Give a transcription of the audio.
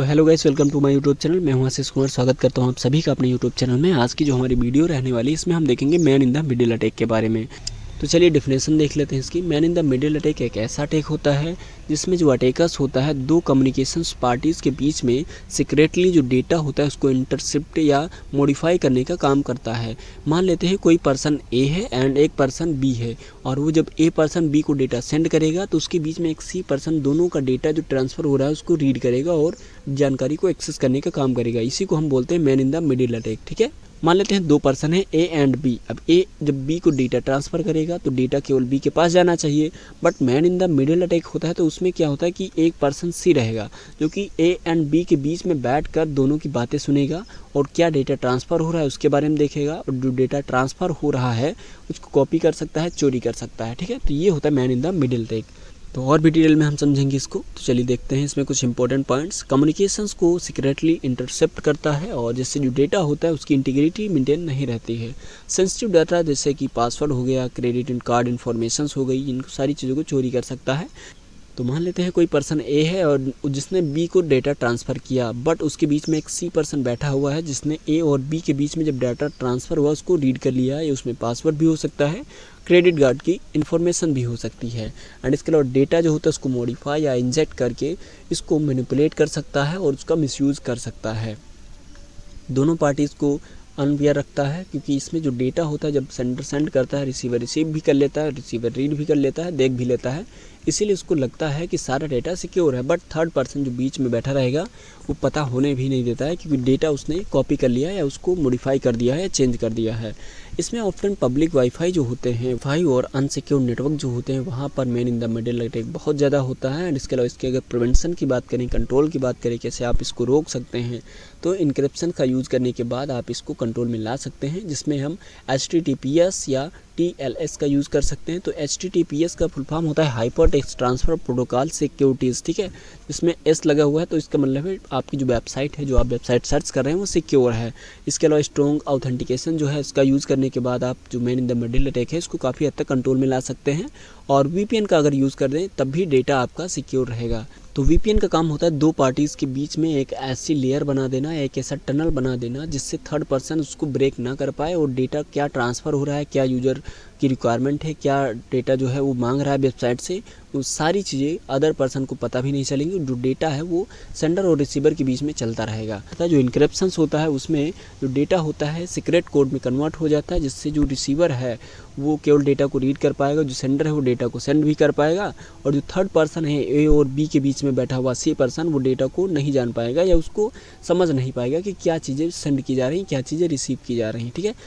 तो hello guys, welcome to my YouTube channel. मैं हूं आशीष कुमार। स्वागत करता हूं आप सभी का अपने यूट्यूब चैनल में। आज की जो हमारी वीडियो रहने वाली है इसमें हम देखेंगे man in the middle attack के बारे में। तो चलिए डेफिनेशन देख लेते हैं इसकी। Man in the middle attack एक ऐसा अटैक होता है जिसमें जो अटैकर्स होता है दो कम्युनिकेशंस पार्टीज़ के बीच में सीक्रेटली जो डेटा होता है उसको इंटरसेप्ट या मॉडिफाई करने का काम करता है। मान लेते हैं कोई पर्सन ए है एंड एक पर्सन बी है, और वो जब ए पर्सन बी को डेटा सेंड करेगा तो उसके बीच में एक सी पर्सन दोनों का डेटा जो ट्रांसफ़र हो रहा है उसको रीड करेगा और जानकारी को एक्सेस करने का काम करेगा। इसी को हम बोलते हैं man in the middle attack. ठीक है, मान लेते हैं दो पर्सन है ए एंड बी। अब ए जब बी को डेटा ट्रांसफ़र करेगा तो डेटा केवल बी के पास जाना चाहिए, but man in the middle attack होता है तो उसमें क्या होता है कि एक पर्सन सी रहेगा जो कि ए एंड बी के बीच में बैठकर दोनों की बातें सुनेगा और क्या डेटा ट्रांसफ़र हो रहा है उसके बारे में देखेगा, और जो डेटा ट्रांसफ़र हो रहा है उसको कॉपी कर सकता है, चोरी कर सकता है। ठीक है, तो ये होता है man in the middle attack. तो और भी डिटेल में हम समझेंगे इसको। तो चलिए देखते हैं इसमें कुछ इंपॉर्टेंट पॉइंट्स। कम्युनिकेशंस को सीक्रेटली इंटरसेप्ट करता है और जिससे जो डेटा होता है उसकी इंटीग्रिटी मेंटेन नहीं रहती है। सेंसिटिव डाटा जैसे कि पासवर्ड हो गया, क्रेडिट कार्ड इन्फॉर्मेशंस हो गई, इन सारी चीज़ों को चोरी कर सकता है। तो मान लेते हैं कोई पर्सन ए है और जिसने बी को डेटा ट्रांसफ़र किया, बट उसके बीच में एक सी पर्सन बैठा हुआ है जिसने ए और बी के बीच में जब डाटा ट्रांसफ़र हुआ उसको रीड कर लिया, या उसमें पासवर्ड भी हो सकता है, क्रेडिट कार्ड की इन्फॉर्मेशन भी हो सकती है। एंड इसके अलावा डेटा जो होता है उसको मॉडिफाई या इंजेक्ट करके इसको मैनिपुलेट कर सकता है और उसका मिसयूज़ कर सकता है। दोनों पार्टीज़ को अनफेयर रखता है क्योंकि इसमें जो डेटा होता है जब सेंडर सेंड करता है, रिसीवर रिसीव भी कर लेता है, रिसीवर रीड भी कर लेता है, देख भी लेता है। इसीलिए उसको लगता है कि सारा डेटा सिक्योर है, बट थर्ड पर्सन जो बीच में बैठा रहेगा वो पता होने भी नहीं देता है क्योंकि डेटा उसने कॉपी कर लिया है या उसको मॉडिफाई कर दिया है या चेंज कर दिया है। इसमें ऑप्शन पब्लिक वाईफाई जो होते हैं, वाईफाई और अनसिक्योर नेटवर्क जो होते हैं, वहाँ पर man in the middle attack बहुत ज़्यादा होता है। एंड इसके अलावा इसके अगर प्रिवेंशन की बात करें, कंट्रोल की बात करें, कैसे आप इसको रोक सकते हैं, तो इनक्रिप्शन का यूज़ करने के बाद आप इसको कंट्रोल में ला सकते हैं, जिसमें हम HTTPS या TLS का यूज़ कर सकते हैं। तो HTTPS का फुल फॉर्म होता है hyper text transfer protocol securities. ठीक है, इसमें S लगा हुआ है तो इसका मतलब है आपकी जो वेबसाइट है, जो आप वेबसाइट सर्च कर रहे हैं वो सिक्योर है। इसके अलावा स्ट्रॉन्ग ऑथेंटिकेशन जो है इसका यूज़ करने के बाद आप जो man in the middle attack है इसको काफ़ी हद तक कंट्रोल में ला सकते हैं। और VPN का अगर यूज़ कर दें तब भी डेटा आपका सिक्योर रहेगा। तो VPN का काम होता है दो पार्टीज़ के बीच में एक ऐसी लेयर बना देना, एक ऐसा टनल बना देना जिससे थर्ड पर्सन उसको ब्रेक ना कर पाए और डेटा क्या ट्रांसफ़र हो रहा है, क्या यूज़र की रिक्वायरमेंट है, क्या डेटा जो है वो मांग रहा है वेबसाइट से, वो सारी चीज़ें अदर पर्सन को पता भी नहीं चलेंगी। जो डेटा है वो सेंडर और रिसीवर के बीच में चलता रहेगा। जो इनक्रिप्शंस होता है उसमें जो डेटा होता है सीक्रेट कोड में कन्वर्ट हो जाता है, जिससे जो रिसीवर है वो केवल डेटा को रीड कर पाएगा, जो सेंडर है वो डेटा को सेंड भी कर पाएगा, और जो थर्ड पर्सन है ए और बी के बीच में बैठा हुआ सी पर्सन वो डेटा को नहीं जान पाएगा या उसको समझ नहीं पाएगा कि क्या चीज़ें सेंड की जा रही हैं, क्या चीज़ें रिसीव की जा रही हैं। ठीक है,